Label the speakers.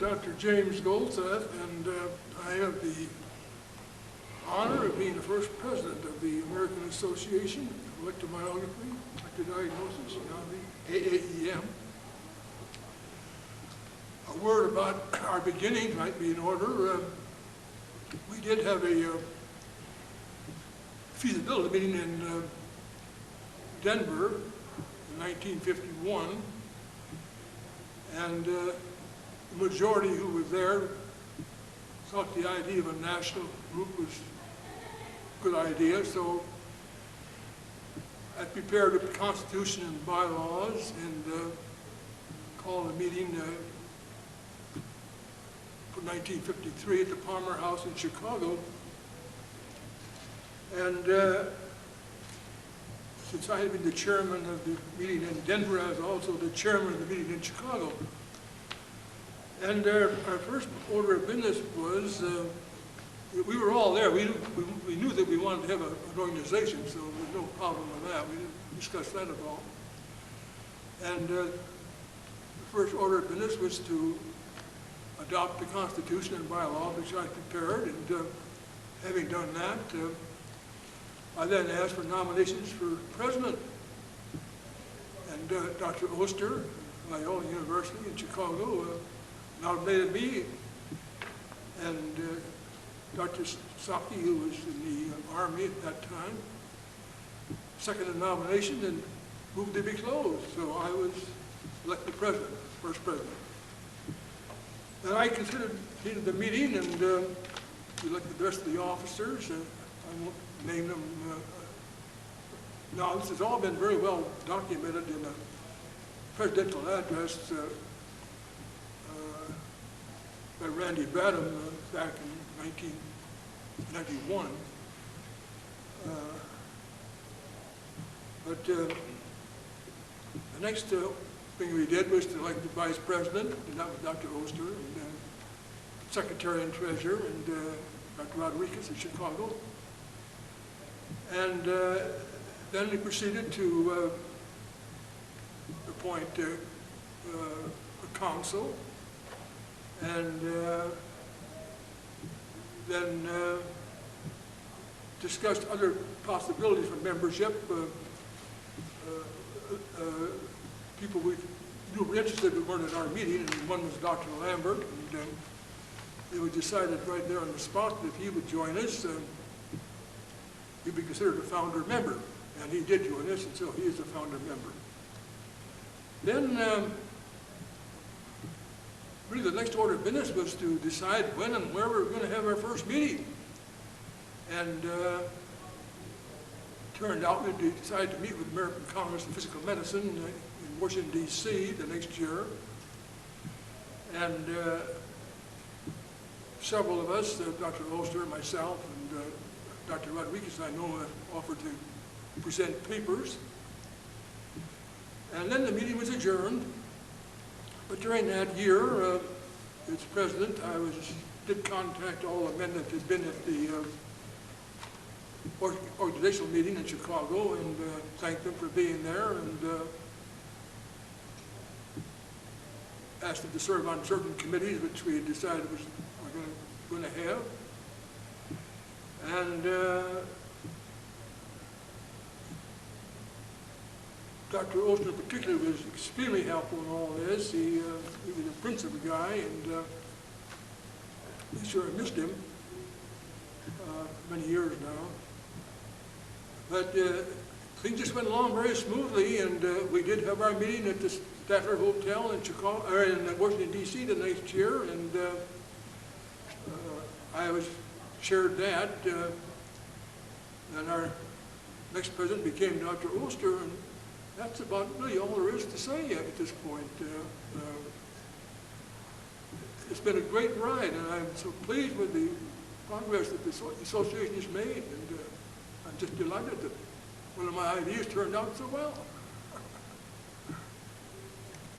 Speaker 1: Dr. James Golseth, and I have the honor of being the first president of the American Association of Electromyography, Electrodiagnosis, now the AAEM. A word about our beginnings might be in order. We did have a feasibility meeting in Denver in 1951, and the majority who was there thought the idea of a national group was a good idea, so I prepared a constitution and bylaws and called a meeting for 1953 at the Palmer House in Chicago. And since I had been the chairman of the meeting in Denver, I was also the chairman of the meeting in Chicago. And our first order of business was, we were all there. We knew that we wanted to have an organization, so there was no problem with that. We didn't discuss that at all. And the first order of business was to adopt the Constitution and bylaws, which I prepared. And having done that, I then asked for nominations for president. And Dr. Oster, Loyola University in Chicago, nominated me, and Dr. Saki, who was in the Army at that time, seconded the nomination and moved to be closed. So I was elected president, first president. And I considered the meeting and elected the rest of the officers. I won't name them. Now, this has all been very well documented in a presidential address by Randy Badham back in 1991. But the next thing we did was to elect the vice president, and that was Dr. Oster, and secretary and treasurer, and Dr. Rodriguez in Chicago. And then we proceeded to appoint a council, and then discussed other possibilities for membership. People we knew were interested but weren't at our meeting, and one was Dr. Lambert, and it was decided right there on the spot that if he would join us, he'd be considered a founder member, and he did join us, and so he is a founder member. Then really the next order of business was to decide when and where we were going to have our first meeting. And turned out we decided to meet with the American Congress of Physical Medicine in Washington, D.C. the next year. And several of us, Dr. Oster, myself, and Dr. Rodriguez, I know, offered to present papers. And then the meeting was adjourned. But during that year, as president, I did contact all the men that had been at the organizational meeting in Chicago and thanked them for being there, and asked them to serve on certain committees which we had decided we were going to have. And Dr. Oster in particular was extremely helpful in all this. He was a principal guy, and I sure missed him many years now. But things just went along very smoothly, and we did have our meeting at the Statler Hotel in Chicago, or in Washington, D.C. the next year, and I chaired that. And our next president became Dr. Oster, and that's about really all there is to say at this point. It's been a great ride, and I'm so pleased with the progress that the association has made, and I'm just delighted that one of my ideas turned out so well.